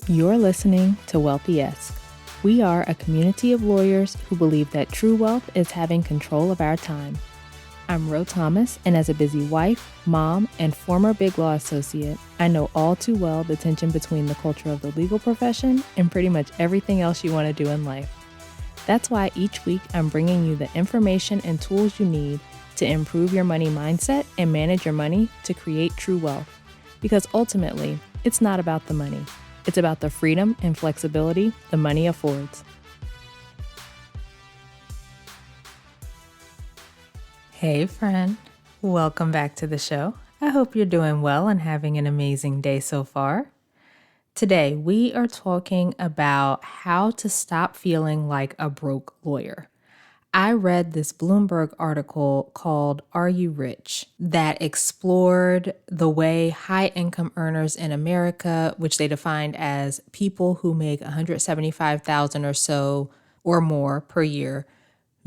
You're listening to Wealthy-esque. We are a community of lawyers who believe that true wealth is having control of our time. I'm Ro Thomas, and as a busy wife, mom, and former Big Law associate, I know all too well the tension between the culture of the legal profession and pretty much everything else you want to do in life. That's why each week I'm bringing you the information and tools you need to improve your money mindset and manage your money to create true wealth. Because ultimately, it's not about the money. It's about the freedom and flexibility the money affords. Hey friend, welcome back to the show. I hope you're doing well and having an amazing day so far. Today, we are talking about how to stop feeling like a broke lawyer. I read this Bloomberg article called Are You Rich? That explored the way high-income earners in America, which they defined as people who make $175,000 or so or more per year,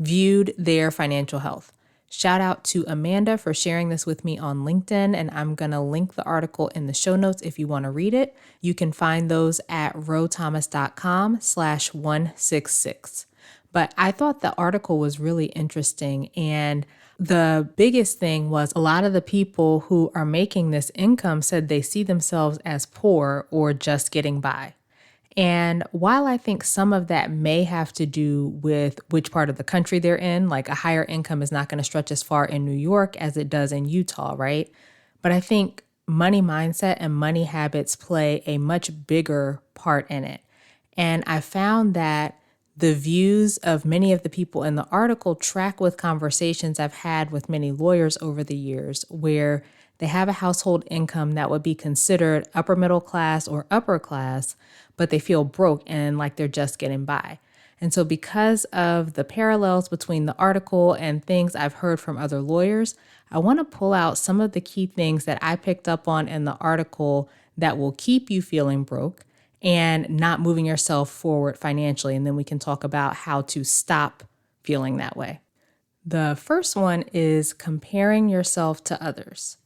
viewed their financial health. Shout out to Amanda for sharing this with me on LinkedIn, and I'm going to link the article in the show notes if you want to read it. You can find those at rothomas.com/166. But I thought the article was really interesting. And the biggest thing was a lot of the people who are making this income said they see themselves as poor or just getting by. And while I think some of that may have to do with which part of the country they're in, like a higher income is not going to stretch as far in New York as it does in Utah, right? But I think money mindset and money habits play a much bigger part in it. And I found that the views of many of the people in the article track with conversations I've had with many lawyers over the years where they have a household income that would be considered upper middle class or upper class, but they feel broke and like they're just getting by. And so because of the parallels between the article and things I've heard from other lawyers, I want to pull out some of the key things that I picked up on in the article that will keep you feeling broke and not moving yourself forward financially. And then we can talk about how to stop feeling that way. The first one is comparing yourself to others.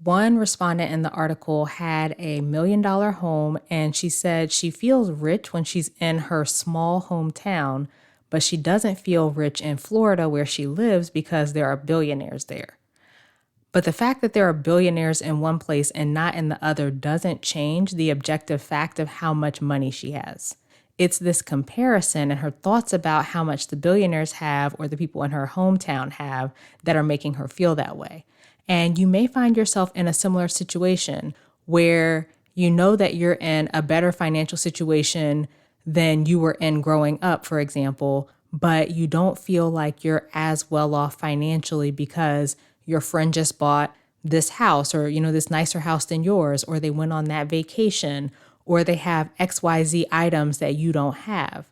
One respondent in the article had a $1 million home, and she said she feels rich when she's in her small hometown, but she doesn't feel rich in Florida where she lives because there are billionaires there. But the fact that there are billionaires in one place and not in the other doesn't change the objective fact of how much money she has. It's this comparison and her thoughts about how much the billionaires have or the people in her hometown have that are making her feel that way. And you may find yourself in a similar situation where you know that you're in a better financial situation than you were in growing up, for example, but you don't feel like you're as well off financially because your friend just bought this house or, this nicer house than yours, or they went on that vacation, or they have XYZ items that you don't have.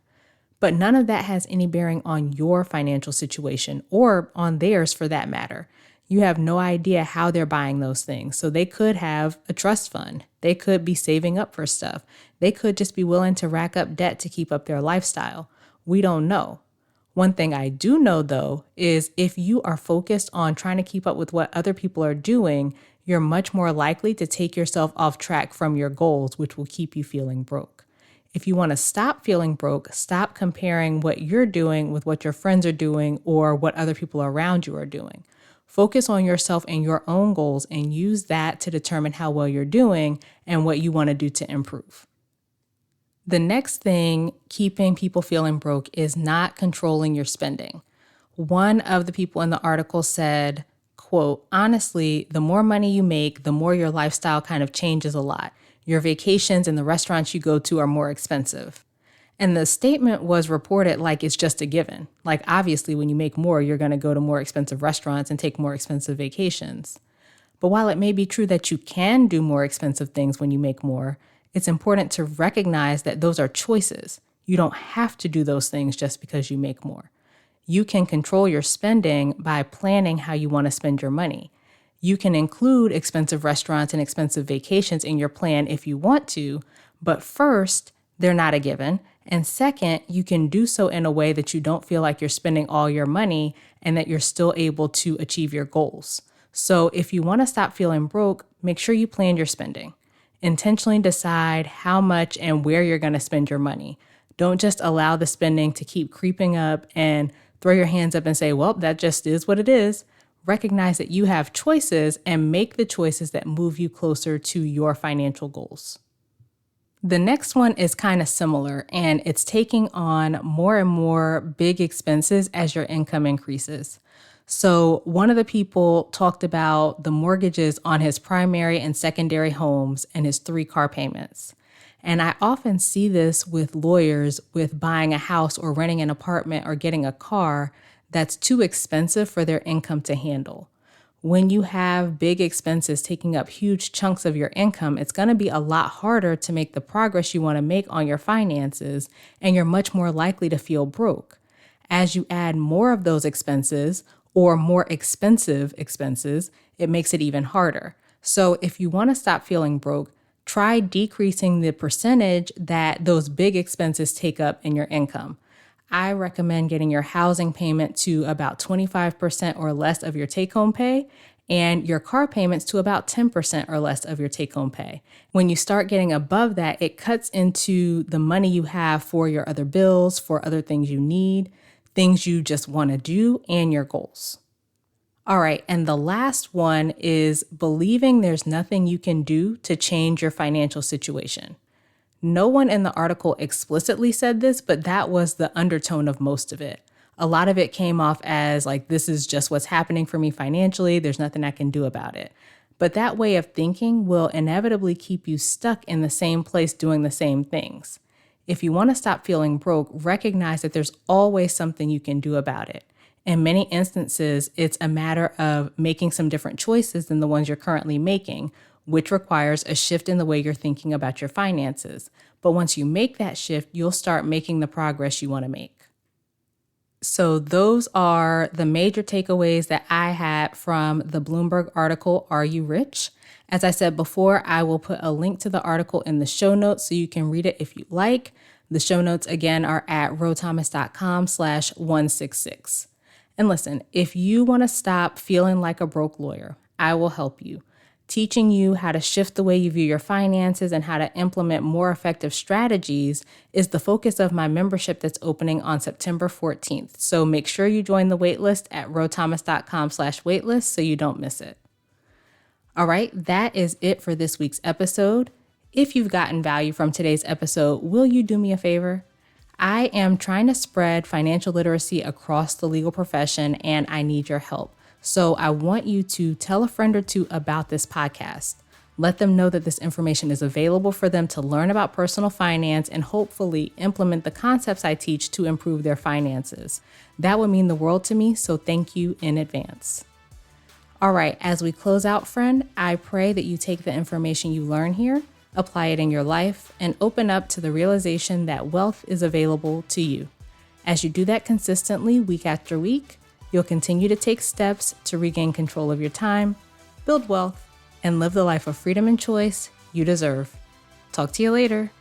But none of that has any bearing on your financial situation or on theirs for that matter. You have no idea how they're buying those things. So they could have a trust fund. They could be saving up for stuff. They could just be willing to rack up debt to keep up their lifestyle. We don't know. One thing I do know, though, is if you are focused on trying to keep up with what other people are doing, you're much more likely to take yourself off track from your goals, which will keep you feeling broke. If you want to stop feeling broke, stop comparing what you're doing with what your friends are doing or what other people around you are doing. Focus on yourself and your own goals and use that to determine how well you're doing and what you want to do to improve. The next thing keeping people feeling broke is not controlling your spending. One of the people in the article said, quote, honestly, the more money you make, the more your lifestyle kind of changes a lot. Your vacations and the restaurants you go to are more expensive. And the statement was reported like it's just a given. Like, obviously, when you make more, you're going to go to more expensive restaurants and take more expensive vacations. But while it may be true that you can do more expensive things when you make more, it's important to recognize that those are choices. You don't have to do those things just because you make more. You can control your spending by planning how you want to spend your money. You can include expensive restaurants and expensive vacations in your plan if you want to, but first, they're not a given. And second, you can do so in a way that you don't feel like you're spending all your money and that you're still able to achieve your goals. So if you want to stop feeling broke, make sure you plan your spending. Intentionally decide how much and where you're going to spend your money. Don't just allow the spending to keep creeping up and throw your hands up and say, well, that just is what it is. Recognize that you have choices and make the choices that move you closer to your financial goals. The next one is kind of similar, and it's taking on more and more big expenses as your income increases. So one of the people talked about the mortgages on his primary and secondary homes and his 3 car payments. And I often see this with lawyers with buying a house or renting an apartment or getting a car that's too expensive for their income to handle. When you have big expenses taking up huge chunks of your income, it's going to be a lot harder to make the progress you want to make on your finances, and you're much more likely to feel broke. As you add more of those expenses or more expensive expenses, it makes it even harder. So if you want to stop feeling broke, try decreasing the percentage that those big expenses take up in your income. I recommend getting your housing payment to about 25% or less of your take-home pay, and your car payments to about 10% or less of your take-home pay. When you start getting above that, it cuts into the money you have for your other bills, for other things you need, things you just want to do, and your goals. All right, and the last one is believing there's nothing you can do to change your financial situation. No one in the article explicitly said this, but that was the undertone of most of it. A lot of it came off as like, this is just what's happening for me financially. There's nothing I can do about it. But that way of thinking will inevitably keep you stuck in the same place doing the same things. If you want to stop feeling broke, recognize that there's always something you can do about it. In many instances, it's a matter of making some different choices than the ones you're currently making, which requires a shift in the way you're thinking about your finances. But once you make that shift, you'll start making the progress you want to make. So those are the major takeaways that I had from the Bloomberg article, Are You Rich? As I said before, I will put a link to the article in the show notes so you can read it if you like. The show notes, again, are at rothomas.com/166. And listen, if you want to stop feeling like a broke lawyer, I will help you. Teaching you how to shift the way you view your finances and how to implement more effective strategies is the focus of my membership that's opening on September 14th. So make sure you join the waitlist at rothomas.com/waitlist so you don't miss it. All right, that is it for this week's episode. If you've gotten value from today's episode, will you do me a favor? I am trying to spread financial literacy across the legal profession, and I need your help. So I want you to tell a friend or two about this podcast. Let them know that this information is available for them to learn about personal finance and hopefully implement the concepts I teach to improve their finances. That would mean the world to me, so thank you in advance. All right, as we close out, friend, I pray that you take the information you learn here, apply it in your life, and open up to the realization that wealth is available to you. As you do that consistently, week after week, you'll continue to take steps to regain control of your time, build wealth, and live the life of freedom and choice you deserve. Talk to you later.